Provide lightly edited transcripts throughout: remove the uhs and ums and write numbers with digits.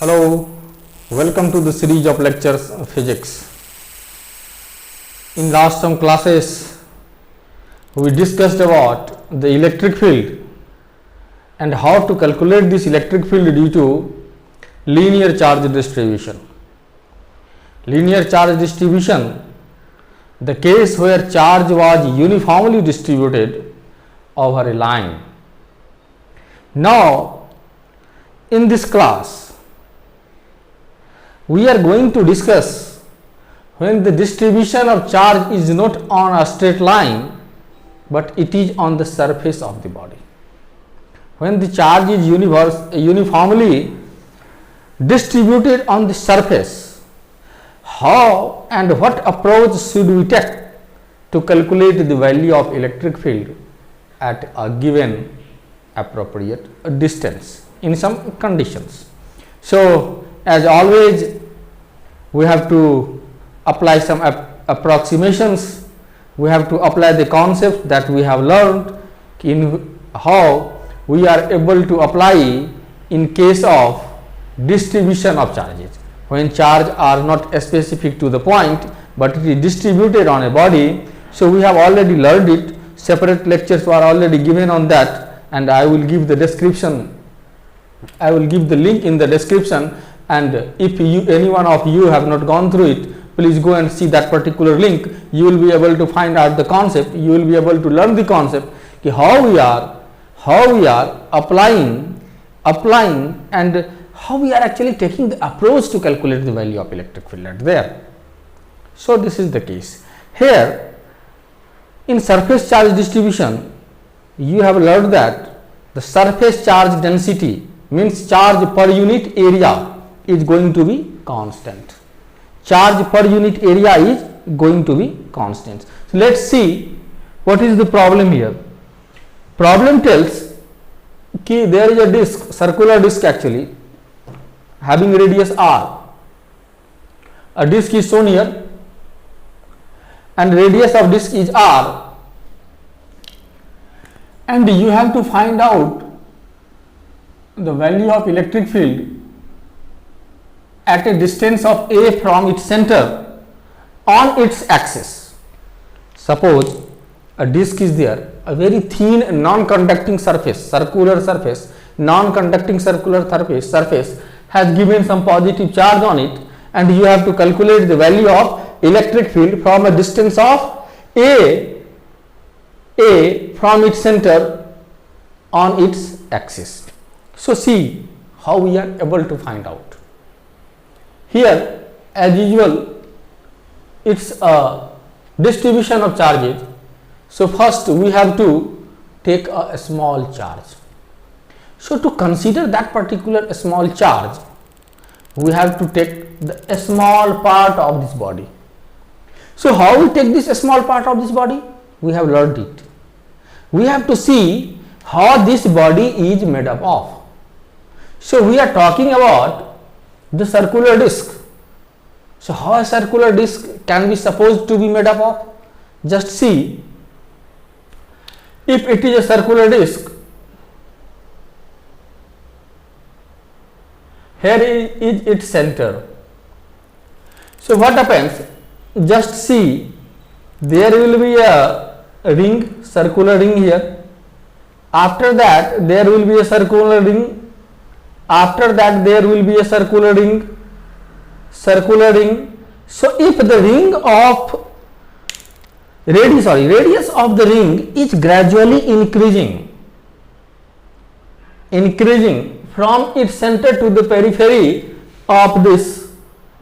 Hello, welcome to the series of lectures on physics. In last some classes, we discussed about the electric field and how to calculate this electric field due to linear charge distribution. Linear charge distribution, the case where charge was uniformly distributed over a line. Now, in this class, we are going to discuss when the distribution of charge is not on a straight line, but it is on the surface of the body. When the charge is uniformly distributed on the surface, how and what approach should we take to calculate the value of electric field at a given appropriate distance in some conditions? So, as always, we have to apply some approximations. We have to apply the concept that we have learned in how we are able to apply in case of distribution of charges. When charges are not specific to the point, but it is distributed on a body. So, we have already learned it. Separate lectures were already given on that, and I will give the description. I will give the link in the description, and if any one of you have not gone through it, please go and see that particular link. You will be able to find out the concept. You will be able to learn the concept how we are applying and how we are actually taking the approach to calculate the value of electric field at there. So, this is the case. Here in surface charge distribution, you have learned that the surface charge density means charge per unit area is going to be constant. Charge per unit area is going to be constant. So, let us see what is the problem here. Problem tells कि there is a disc, circular disc actually having radius r. A disc is shown here and radius of disc is r, and you have to find out the value of electric field at a distance of a from its center on its axis. Suppose a disc is there, a very thin non-conducting surface, circular surface, non-conducting circular surface has given some positive charge on it, and you have to calculate the value of electric field from a distance of a from its center on its axis. So, see how we are able to find out. Here, as usual, it is a distribution of charges. So, first we have to take a small charge. So, to consider that particular small charge, we have to take the small part of this body. So, how we take this small part of this body? We have learned it. We have to see how this body is made up of. So, we are talking about the circular disc. So, how a circular disc can be supposed to be made up of? Just see, if it is a circular disc, here is its center. So, what happens? Just see, there will be a ring, circular ring here. After that, there will be a circular ring. After that, there will be a circular ring. So, if the radius of the ring is gradually increasing from its center to the periphery of this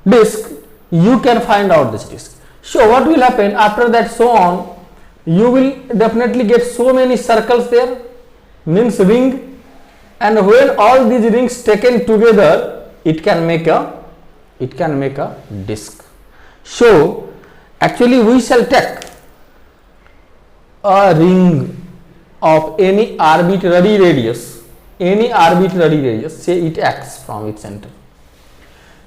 disc, you can find out this disc. So, what will happen after that, so on, you will definitely get so many circles there, means ring, and when all these rings taken together, it can make a disc. So, actually we shall take a ring of any arbitrary radius, say it x from its center.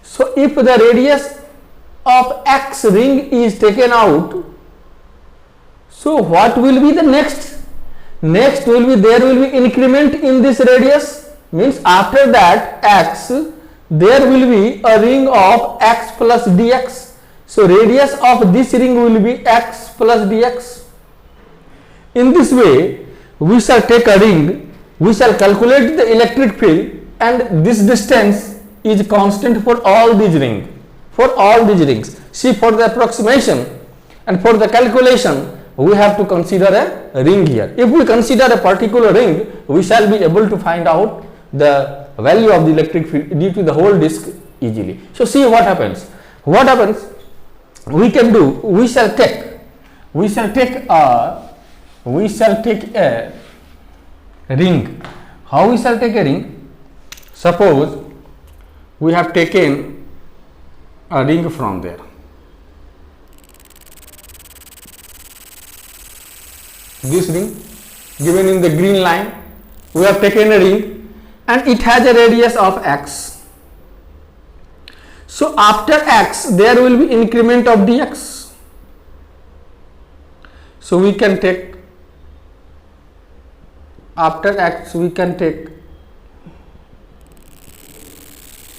So, if the radius of x ring is taken out, so what will be the next? Next will be, there will be increment in this radius, means after that x there will be a ring of x plus dx. So radius of this ring will be x plus dx. In this way, we shall take a ring, we shall calculate the electric field, and this distance is constant for all these rings. For all these rings. See, for the approximation and for the calculation, we have to consider a ring here. If we consider a particular ring, we shall be able to find out the value of the electric field due to the whole disk easily. So see what happens. What happens? We can do. We shall take a ring. How we shall take a ring? Suppose we have taken a ring from there. This ring given in the green line, we have taken a ring and it has a radius of x. So after x there will be increment of dx. So we can take, after x we can take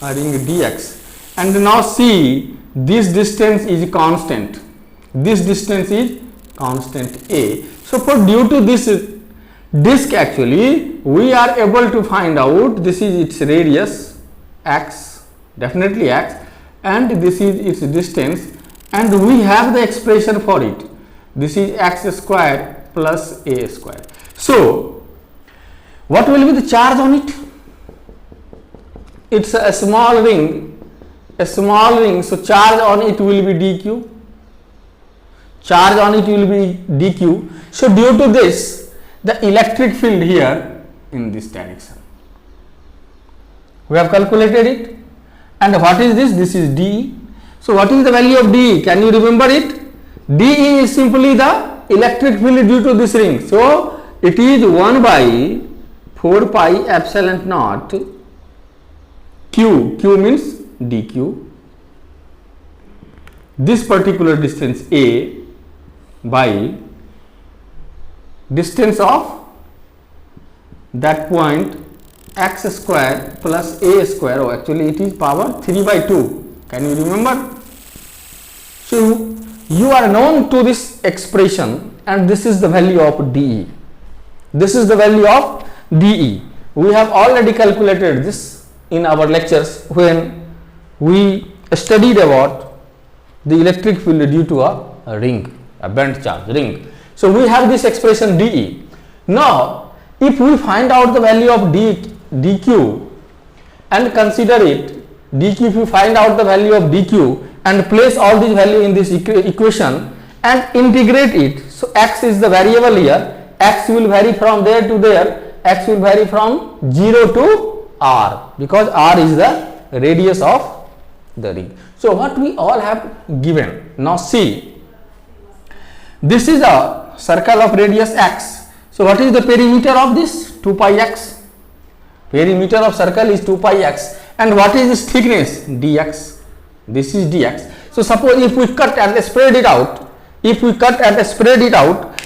a ring dx, and now see this distance is constant. This distance is constant a. So for due to this disk, actually we are able to find out this is its radius x, definitely x, and this is its distance, and we have the expression for it. This is x square plus a square. So what will be the charge on it? It's a small ring, so charge on it will be dq. Charge on it will be dq. So due to this, the electric field here in this direction. We have calculated it. And what is this? This is dE. So what is the value of dE? Can you remember it? dE is simply the electric field due to this ring. So it is 1 by 4 pi epsilon naught q. Q means dq. This particular distance a by distance of that point x square plus a square. Oh, actually it is power 3 by 2. Can you remember? So you are known to this expression, and this is the value of dE. This is the value of dE. We have already calculated this in our lectures when we studied about the electric field due to a ring, a bent charge ring. So we have this expression dE. Now if we find out the value of dq and consider it, dq, if you find out the value of dq and place all these value in this equation and integrate it, so x is the variable here, x will vary from there to there, x will vary from 0 to r, because r is the radius of the ring. So what we all have given. Now see, this is a circle of radius x. So what is the perimeter of this? 2 pi x. Perimeter of circle is 2 pi x. And what is this thickness? Dx. This is dx. So suppose if we cut and spread it out,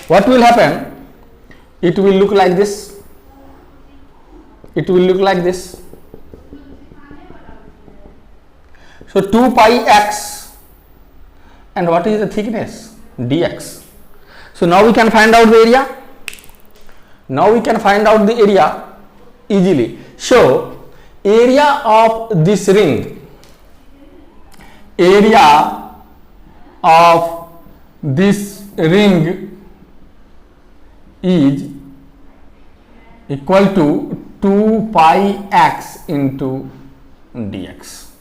what will happen? It will look like this. It will look like this. So 2 pi x, and what is the thickness? Dx. So now we can find out the area. Now we can find out the area easily. So area of this ring, area of this ring is equal to 2 pi x into dx.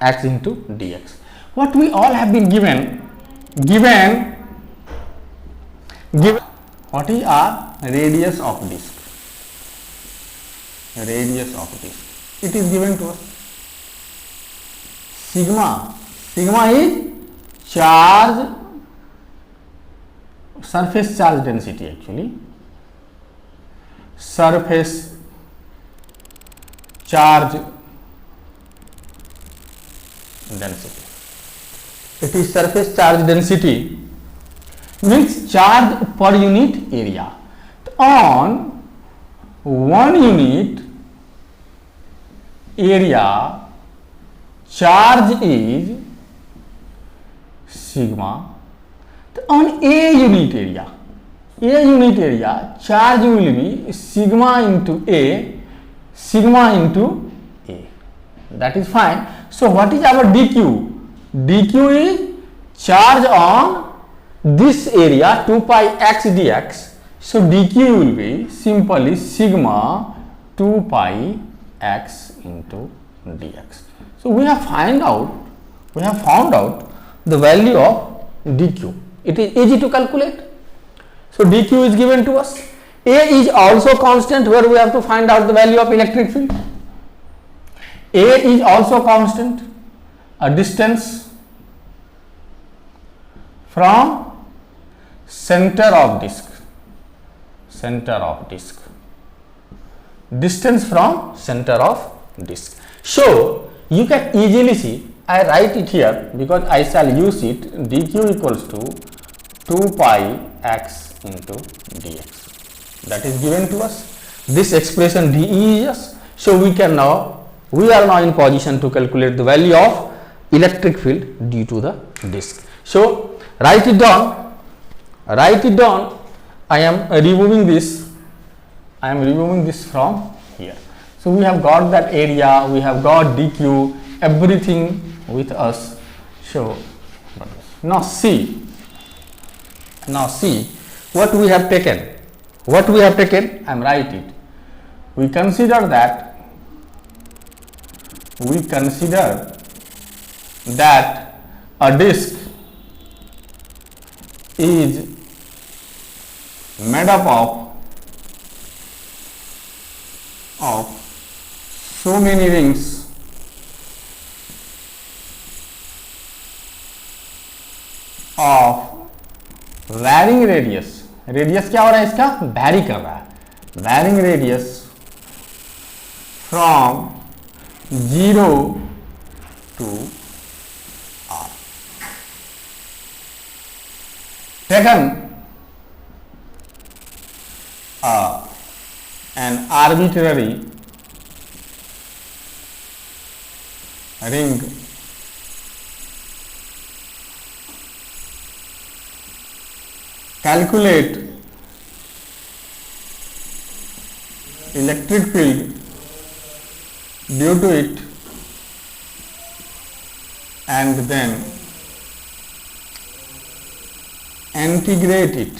X into dx. What we all have been given what is our radius of disk? Radius of disk. It is given to us. Sigma. Sigma is charge, surface charge density actually. Surface charge density. It is surface charge density, means charge per unit area. On 1 unit area charge is sigma. On a unit area charge will be sigma into a, that is fine. So what is our dq? Dq is charge on this area 2 pi x dx. So dq will be simply sigma 2 pi x into dx. So we have found out the value of dq. It is easy to calculate. So dq is given to us. A is also constant, where we have to find out the value of electric field. A is also constant. A distance from center of disk. Distance from center of disk. So you can easily see, I write it here because I shall use it. dq equals to 2 pi x into dx. That is given to us. This expression dE is us. So we are now in position to calculate the value of electric field due to the disk. So write it down. I am removing this from here. So we have got that area, we have got dq, everything with us. So now see what we have taken. I am write it. We consider that a disk is made up of so many rings of varying radius. Radius क्या हो रहा है इसका? Vary कर रहा है. Varying radius from 0 to r. Taken an arbitrary ring calculate electric field due to it and then integrate it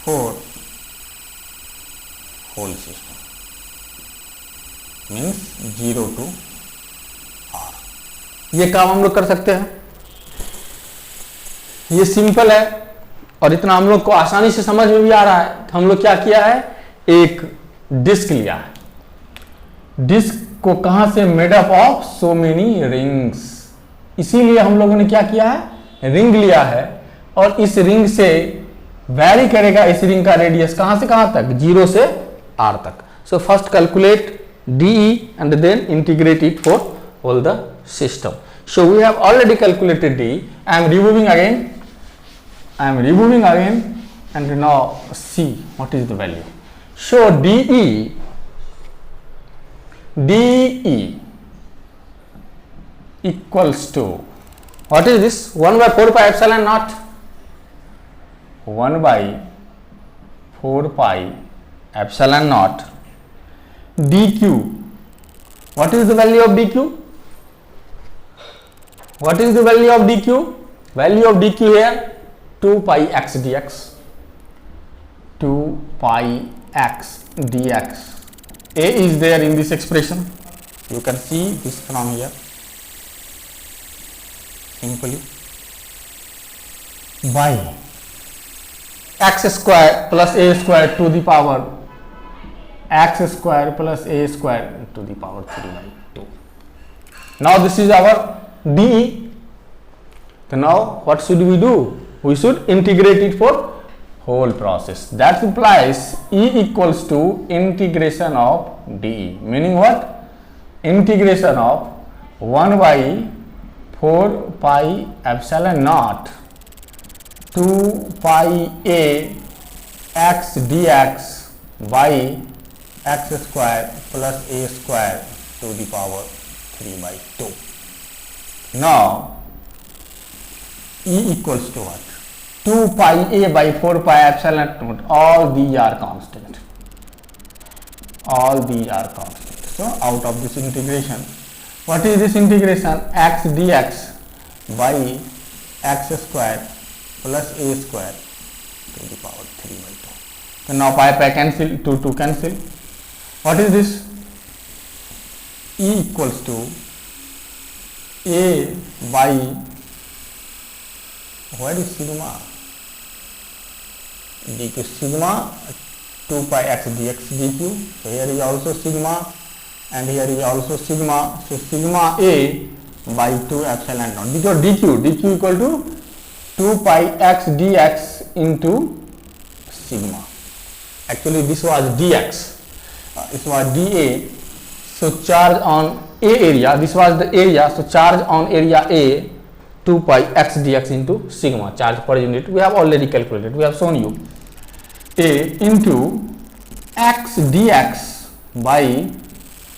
for whole system, means 0 to r. ये काम हम लोग कर सकते हैं. ये सिंपल है और इतना हम लोग को आसानी से समझ में भी आ रहा है. हम लोग क्या किया है, एक डिस्क लिया है. डिस्क को कहां से? Made up of so many rings. इसीलिए हम लोगों ने क्या किया है, रिंग लिया है और इस रिंग से वैरी करेगा इस रिंग का रेडियस कहां से कहां तक? 0 से r तक. So first calculate DE and then integrate it for all the system. So we have already calculated DE. I am removing again and now see what is the value. So DE equals to, what is this? 1 by 4 pi epsilon naught. 1 by 4 pi epsilon naught dq. What is the value of dq? What is the value of dq? Value of dq here 2 pi x dx. 2 pi x dx. A is there in this expression. You can see this from here. Simply by x square plus a square to the power x square plus a square to the power 3 by 2. Now this is our DE. So now what should we do? We should integrate it for whole process. That implies E equals to integration of DE. Meaning what? Integration of 1 by 4 pi epsilon naught 2 pi a x dx by x square plus a square to the power 3 by 2. Now E equals to what? 2 pi a by 4 pi epsilon naught. All these are constant. All these are constant. So out of this integration, what is this integration? X dx by x square plus a square to the power 3 by 2. So now pi cancel, 2 cancel. What is this? E equals to a by, what is sigma? dq sigma 2 pi x dx dq. So here is also sigma and here is also sigma. So sigma a by 2 epsilon naught. Because dq equal to 2 pi x dx into sigma. Actually this was dx, this was dA. So charge on A area, this was the area, so charge on area A 2 pi x dx into sigma, charge per unit. We have already calculated, we have shown you. A into x dx by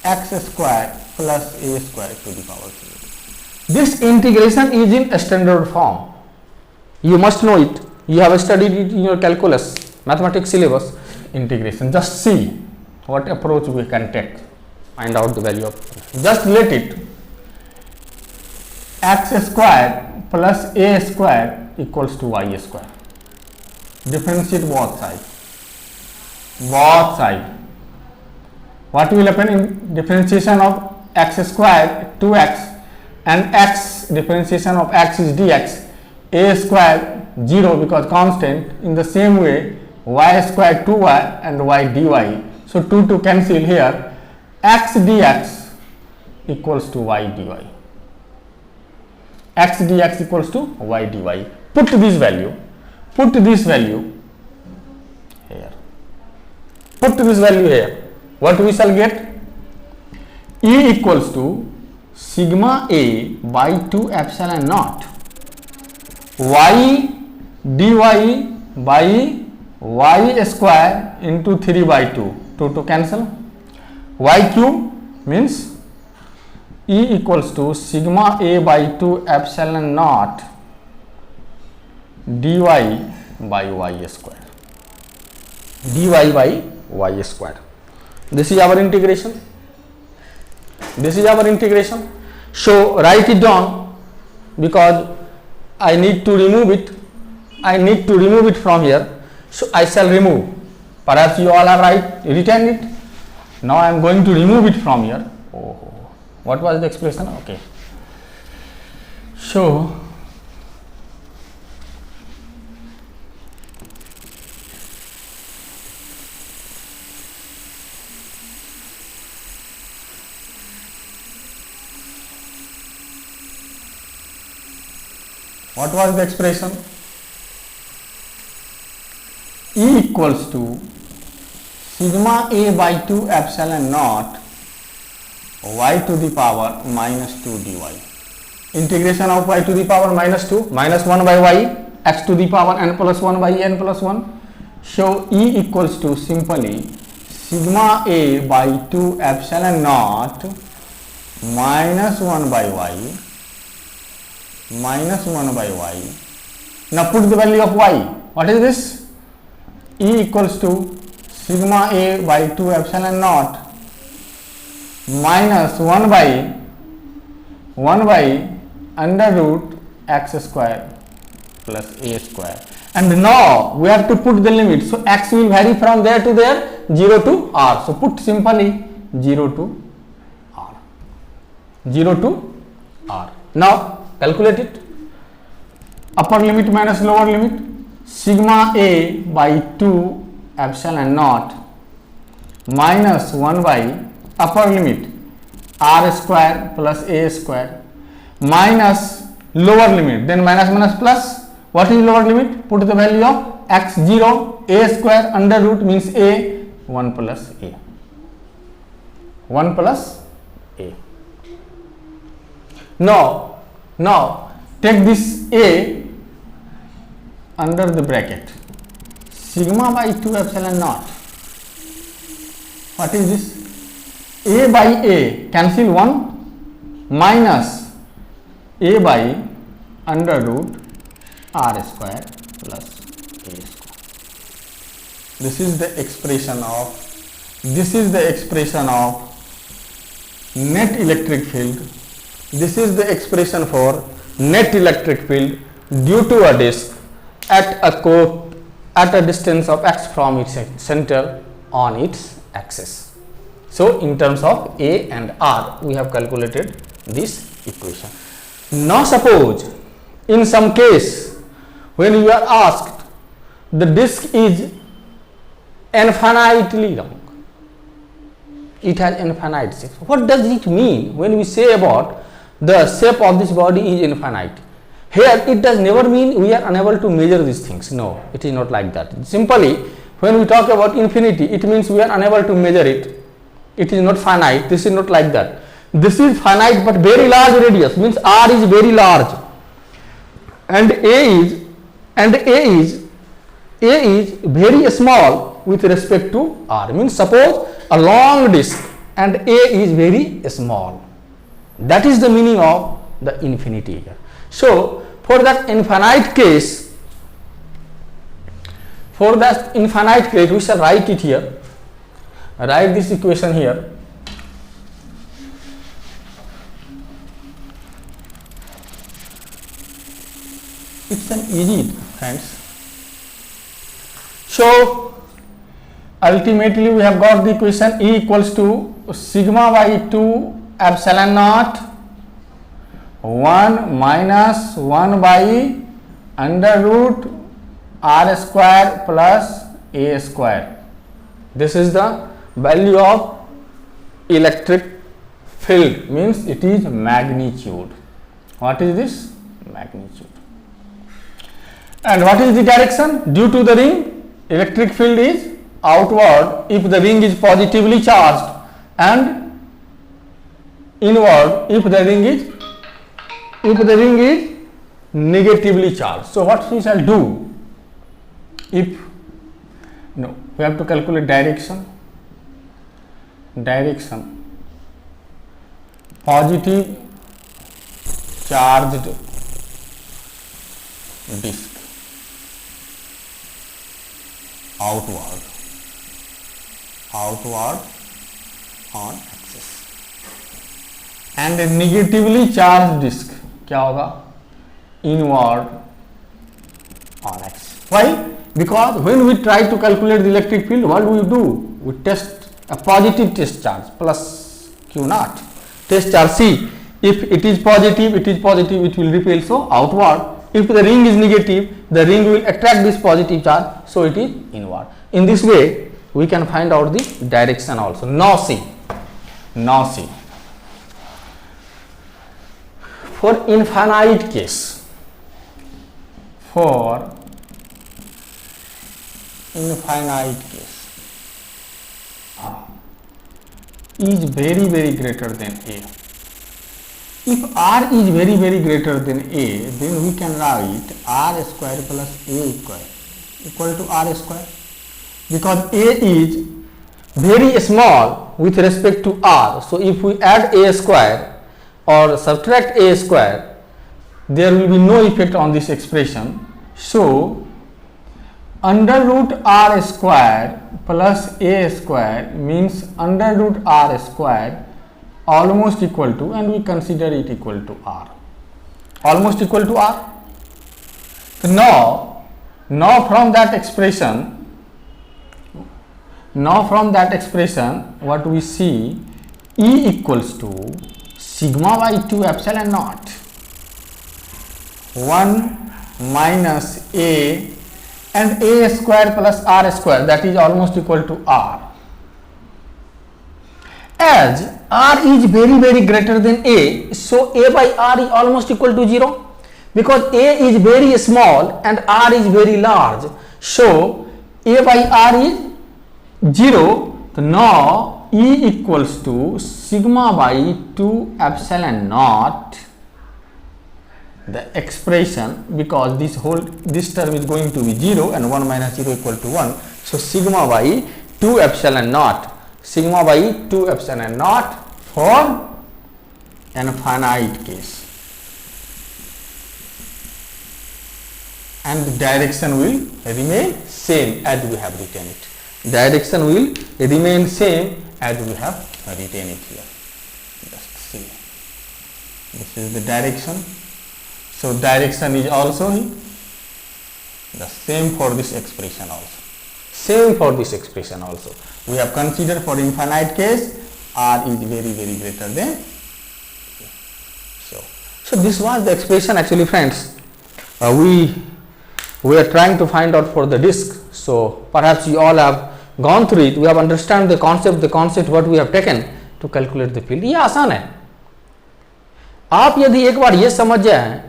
x square plus a square to the power 3. This integration is in standard form. You must know it. You have studied it in your calculus, mathematics syllabus. Integration. Just see what approach we can take. Find out the value of. Just let it. X square plus a square equals to y square. Differentiate both sides. Both sides. What will happen in differentiation of x square 2x and x differentiation of x is dx, a square 0 because constant. In the same way y square 2y and y dy. So 2 cancel here. X dx equals to y dy. X dx equals to y dy. Put this value. Put this value here. Put this value here. What we shall get? E equals to sigma a by 2 epsilon naught y dy by y square into 3 by 2. 2 cancel. Y cube means E equals to sigma a by 2 epsilon naught dy by y square. Dy by y square. This is our integration. This is our integration. So write it down because I need to remove it. I need to remove it from here. So I shall remove. Perhaps you all are written it. Now I am going to remove it from here. Oh, what was the expression? Okay. So what was the expression? E equals to sigma a by 2 epsilon naught y to the power minus 2 dy. Integration of y to the power minus 2 minus 1 by y x to the power n plus 1 by n plus 1. So E equals to simply sigma a by 2 epsilon naught minus 1 by y minus 1 by y. Now put the value of y. What is this? E equals to sigma a by 2 epsilon naught minus 1 by under root x square plus a square. And now we have to put the limit. So x will vary from there to there, 0 to r. So put simply 0 to r. 0 to r. Now calculate it. Upper limit minus lower limit. Sigma a by 2 epsilon naught minus 1 by upper limit r square plus a square minus lower limit, then minus minus plus. What is lower limit? Put the value of x 0, a square under root means a, 1 plus a. 1 plus a. Now take this a under the bracket. Sigma by 2 epsilon naught What is this? A by A cancel 1 minus A by under root R square plus A square. This is the expression of net electric field. This is the expression for net electric field due to a disk at a distance of x from its center on its axis. So in terms of A and R, we have calculated this equation. Now suppose in some case when you are asked the disk is infinitely long, it has infinite shape. What does it mean when we say about the shape of this body is infinite? Here it does never mean we are unable to measure these things. No, it is not like that. Simply when we talk about infinity, it means we are unable to measure it. It is not finite. This is not like that. This is finite but very large radius, means R is very large, and A is very small with respect to R. Means suppose a long disk and A is very small. That is the meaning of the infinity here. So for that infinite case, we shall write it here. Write this equation here. It's an easy, friends. So ultimately we have got the equation E equals to sigma by 2 epsilon naught 1 minus 1 by under root R square plus A square. This is the value of electric field, means it is magnitude. What is this? Magnitude. And what is the direction? Due to the ring, electric field is outward if the ring is positively charged, and inward if the ring is negatively charged. So what we shall do? We have to calculate direction. Positive charged disk outward on axis, and a negatively charged disk क्या होगा? Inward on axis. Why? Because when we try to calculate the electric field, what do? We test a positive test charge plus Q naught. Test charge C. If it is positive, it will repel, so outward. If the ring is negative, the ring will attract this positive charge, so it is inward. In this way, we can find out the direction also. Now see. For infinite case, is very greater than A. If R is very greater than A, then we can write R square plus A square equal to R square, because A is very small with respect to R. So if we add A square or subtract A square, there will be no effect on this expression. So under root R square plus A square means under root R square almost equal to, and we consider it equal to R, almost equal to R. So now from that expression what we see, E equals to sigma by 2 epsilon naught 1 minus A and A square plus R square, that is almost equal to R. As R is very greater than A, so A by R is almost equal to 0, because A is very small and R is very large. So A by R is 0. So now E equals to sigma by 2 epsilon naught, the expression, because this term is going to be 0 and 1 minus 0 equal to 1. So sigma by 2 epsilon naught. sigma by 2 epsilon naught for infinite case, and the direction will remain same as we have written it. Direction will remain same as we have written it here. Just see, this is the direction. So direction is also the same for this expression also. Same for this expression also. We have considered for infinite case r is very greater than. So this was the expression actually, friends. We are trying to find out for the disk. So perhaps you all have gone through it. We have understand the concept what we have taken to calculate the field. ये आसान है. आप यदि एक बार ये समझ जाए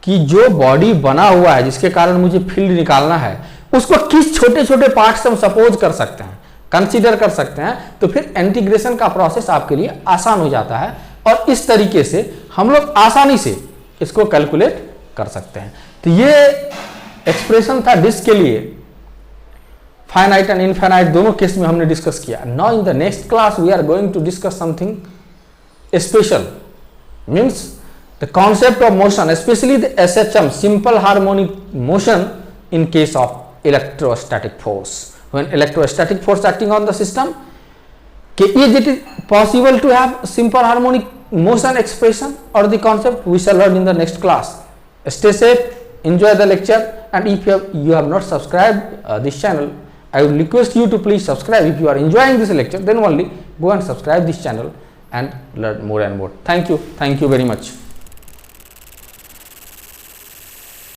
कि जो बॉडी बना हुआ है जिसके कारण मुझे फील्ड निकालना है, उसको किस छोटे छोटे पार्ट से हम सपोज कर सकते हैं, कंसीडर कर सकते हैं, तो फिर इंटीग्रेशन का प्रोसेस आपके लिए आसान हो जाता है और इस तरीके से हम लोग आसानी से इसको कैलकुलेट कर सकते हैं. तो ये एक्सप्रेशन था डिस्क के लिए. फाइनाइट एंड इनफाइनाइट दोनों केस में हमने डिस्कस किया. Now in the next class we are going to discuss something special, means the concept of motion, especially the SHM, simple harmonic motion, in case of electrostatic force. When electrostatic force acting on the system, is it possible to have simple harmonic motion expression or the concept? We shall learn in the next class. Stay safe, enjoy the lecture, and if you have not subscribed this channel, I would request you to please subscribe. If you are enjoying this lecture, then only go and subscribe this channel and learn more and more. Thank you very much.